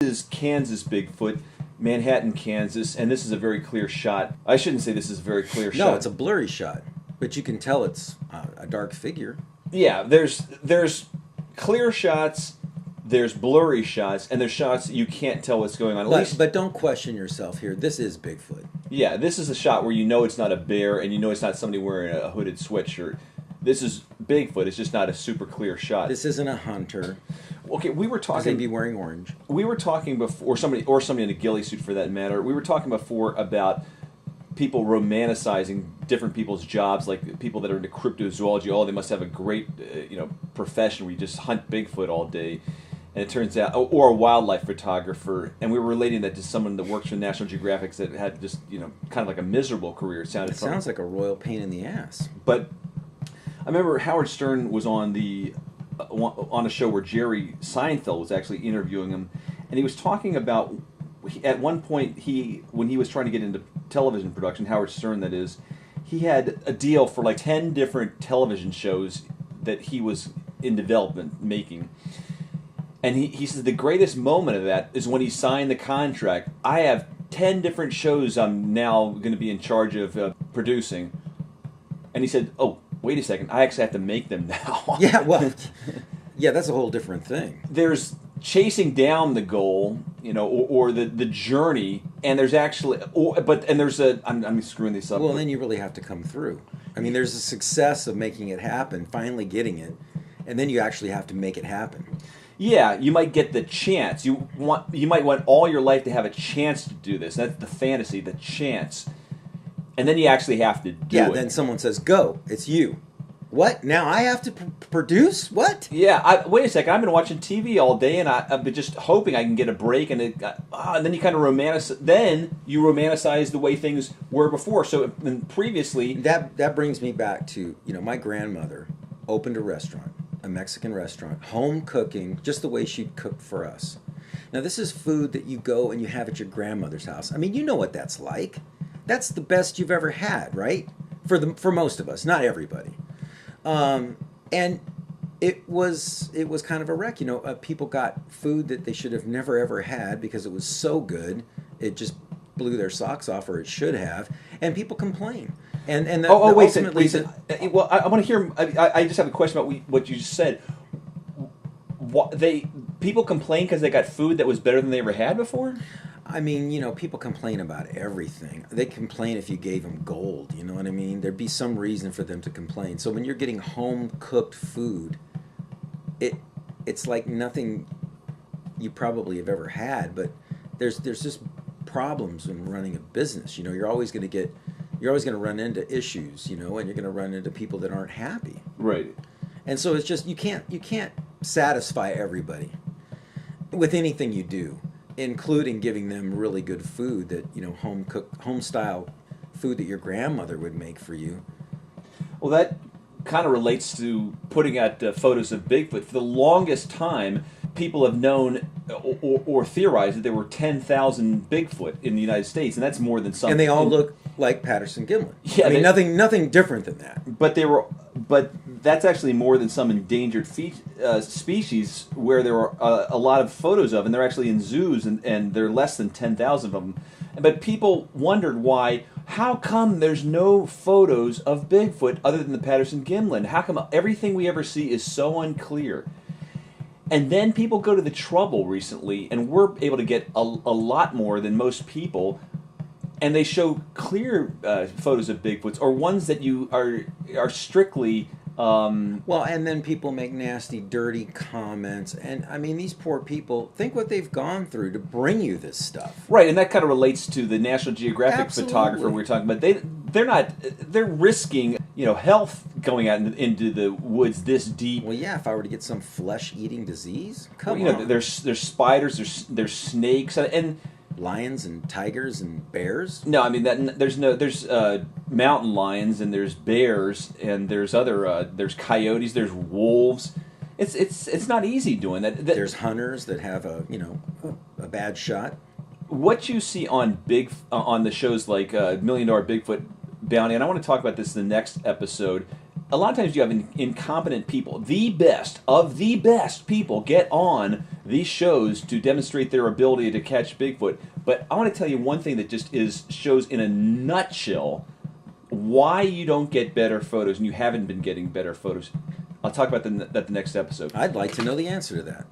This is Kansas Bigfoot, Manhattan, Kansas, and this is a very clear shot. I shouldn't say this is a very clear shot. No, it's a blurry shot, but you can tell it's a dark figure. Yeah, there's clear shots, there's blurry shots, and there's shots that you can't tell what's going on. But don't question yourself here. This is Bigfoot. Yeah, this is a shot where you know it's not a bear and you know it's not somebody wearing a hooded sweatshirt. This is Bigfoot. It's just not a super clear shot. This isn't a hunter. Okay, we were talking. They'd be wearing orange. We were talking before, or somebody in a ghillie suit for that matter. We were talking before about people romanticizing different people's jobs, like people that are into cryptozoology. Oh, they must have a great, profession where you just hunt Bigfoot all day. And it turns out, or a wildlife photographer, and we were relating that to someone that works for National Geographic that had just, kind of like a miserable career. It sounds like a royal pain in the ass. But I remember Howard Stern was on a show where Jerry Seinfeld was actually interviewing him, and he was talking about, at one point, when he was trying to get into television production, Howard Stern that is, he had a deal for like 10 different television shows that he was in development making. And he says the greatest moment of that is when he signed the contract. I have 10 different shows I'm now going to be in charge of producing. And he said, oh, wait a second, I actually have to make them now. Yeah, well, yeah, that's a whole different thing. There's chasing down the goal, or the journey, and there's actually, I'm screwing this up. Well, then you really have to come through. I mean, there's a success of making it happen, finally getting it, and then you actually have to make it happen. Yeah, you might get the chance. You might want all your life to have a chance to do this. That's the fantasy, the chance. And then you actually have to do it. Yeah, then someone says, go, it's you. What? Now I have to produce? What? Yeah, wait a second. I've been watching TV all day, and I've been just hoping I can get a break, and then you kind of romanticize the way things were before. So previously... That brings me back to, my grandmother opened a restaurant, a Mexican restaurant, home cooking, just the way she'd cook for us. Now, this is food that you go and you have at your grandmother's house. I mean, you know what that's like. That's the best you've ever had, right? For most of us, not everybody. And it was kind of a wreck. People got food that they should have never ever had because it was so good. It just blew their socks off, or it should have. And people complain. And wait a second. Well, I want to hear. I just have a question about what you just said. People complain because they got food that was better than they ever had before. I mean, people complain about everything. They complain if you gave them gold, you know what I mean? There'd be some reason for them to complain. So when you're getting home-cooked food, it's like nothing you probably have ever had, but there's just problems when running a business. You're always going to run into issues, and you're going to run into people that aren't happy. Right. And so it's just you can't satisfy everybody with anything you do, including giving them really good food that, home style food that your grandmother would make for you. Well, that kind of relates to putting out photos of Bigfoot. For the longest time, people have known or theorized that there were 10,000 Bigfoot in the United States, and that's more than some. And they all look like Patterson-Gimlin. Yeah, I mean, nothing different than that. But that's actually more than some endangered species where there are a lot of photos of, and they're actually in zoos, and there are less than 10,000 of them. But people wondered why. How come there's no photos of Bigfoot other than the Patterson-Gimlin? How come everything we ever see is so unclear? And then people go to the trouble recently, and we're able to get a lot more than most people, and they show clear photos of Bigfoots, or ones that you are strictly... Well, and then people make nasty, dirty comments, and I mean, these poor people, think what they've gone through to bring you this stuff. Right, and that kind of relates to the National Geographic Absolutely. Photographer we were talking about. They're risking, health going out into the woods this deep. Well, yeah, if I were to get some flesh-eating disease, come on. There's spiders, there's snakes, and lions and tigers and bears. No, I mean there's mountain lions, and there's bears, and there's there's coyotes, there's wolves. It's not easy doing that. There's hunters that have a bad shot. What you see on the shows like $1 Million Bigfoot Bounty, and I want to talk about this in the next episode. A lot of times you have incompetent people. The best of the best people get on these shows to demonstrate their ability to catch Bigfoot. But I want to tell you one thing that just shows in a nutshell why you don't get better photos and you haven't been getting better photos. I'll talk about that the next episode. I'd like to know the answer to that.